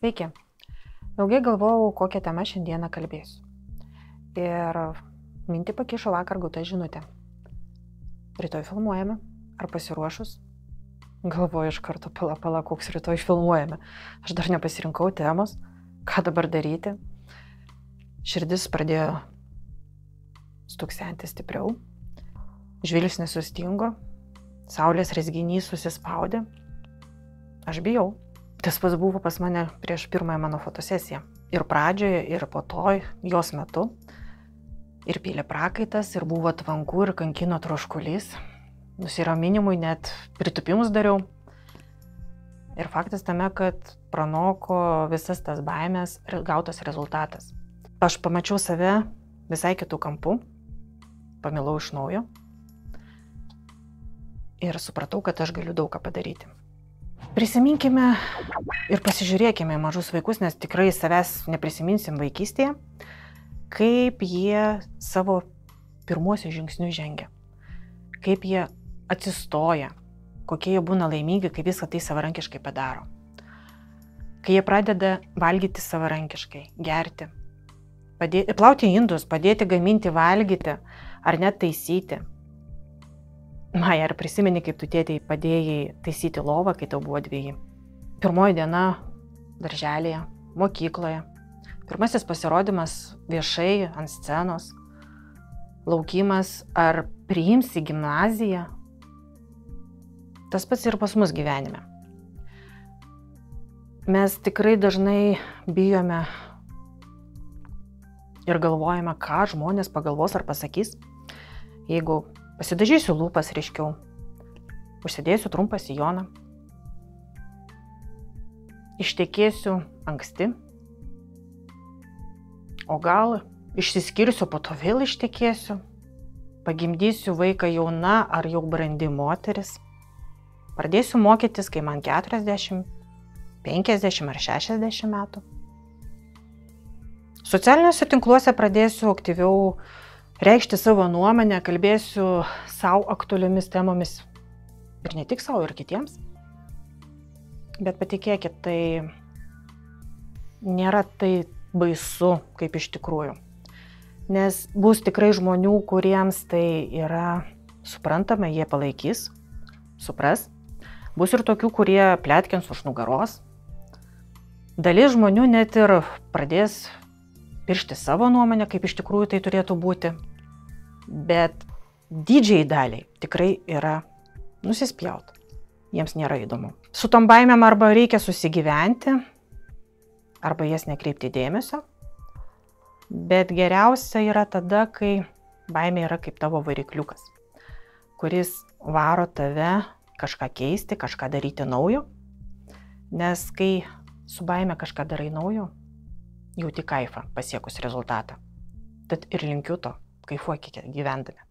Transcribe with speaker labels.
Speaker 1: Sveiki. Ilgai galvojau, kokią temą šiandieną kalbėsiu. Ir mintį pakišo vakar gauta žinutė. Rytoj filmuojame. Ar pasiruošus? Galvoju iš karto, pala, koks rytoj filmuojame. Aš dar nepasirinkau temos. Ką dabar daryti? Širdis pradėjo stuksenti stipriau. Žvilgsnis sustingo. Saulės rezginys susispaudė. Aš bijau. Tas pats buvo pas mane prieš pirmąją mano fotosesiją. Ir pradžioje, ir po to, jos metu. Ir pylė prakaitas, ir buvo tvanku, ir kankino troškulys. Nusiraminimui net pritupimus dariau. Ir faktas tame, kad pranoko visas tas baimės ir gautas rezultatas. Aš pamačiau save visai kitų kampų, pamilau iš naujo ir supratau, kad aš galiu daug ką padaryti. Prisiminkime ir pasižiūrėkime į mažus vaikus, nes tikrai savęs neprisiminsim vaikystėje, kaip jie savo pirmuosius žingsnius žengia, kaip jie atsistoja, kokie jie būna laimingi, kai viską tai savarankiškai padaro. Kai jie pradeda valgyti savarankiškai, gerti, plauti indus, padėti gaminti, valgyti ar net taisyti. Maja, ar prisimeni, kaip tu tėtei padėjai taisyti lovą, kai tau buvo 2? Pirmoji diena darželėje, mokykloje, pirmasis pasirodymas viešai ant scenos, laukimas, ar priims į gimnaziją. Tas pats ir pas mus gyvenime. Mes tikrai dažnai bijome ir galvojame, ką žmonės pagalvos ar pasakys, jeigu pasidažysiu lūpas ryškiau, užsidėsiu trumpą sijoną, ištekėsiu anksti, o gal išsiskirsiu, po to vėl ištekėsiu, pagimdysiu vaiką jauna ar jau brandi moteris, pradėsiu mokytis, kai man 40, 50 ar 60 metų. Socialiniuose tinkluose pradėsiu aktyviau reikšti savo nuomonę, kalbėsiu savo aktualiomis temomis ir ne tik savo, ir kitiems. Bet patikėkit, tai nėra tai baisu, kaip iš tikrųjų. Nes bus tikrai žmonių, kuriems tai yra suprantama, jie palaikys, supras. Bus ir tokių, kurie pletkins už nugaros. Dalis žmonių net ir pradės piršti savo nuomonę, kaip iš tikrųjų tai turėtų būti. Bet didžiai daliai tikrai yra nusispjaut. Jiems nėra įdomu. Su tom baimėm arba reikia susigyventi, arba jas nekreipti dėmesio. Bet geriausia yra tada, kai baimė yra kaip tavo varikliukas, kuris varo tave kažką keisti, kažką daryti naujo. Nes kai su baime kažką darai naujo, jauti kaifą pasiekus rezultatą. Tad ir linkiu to, kaifuokite gyvendami.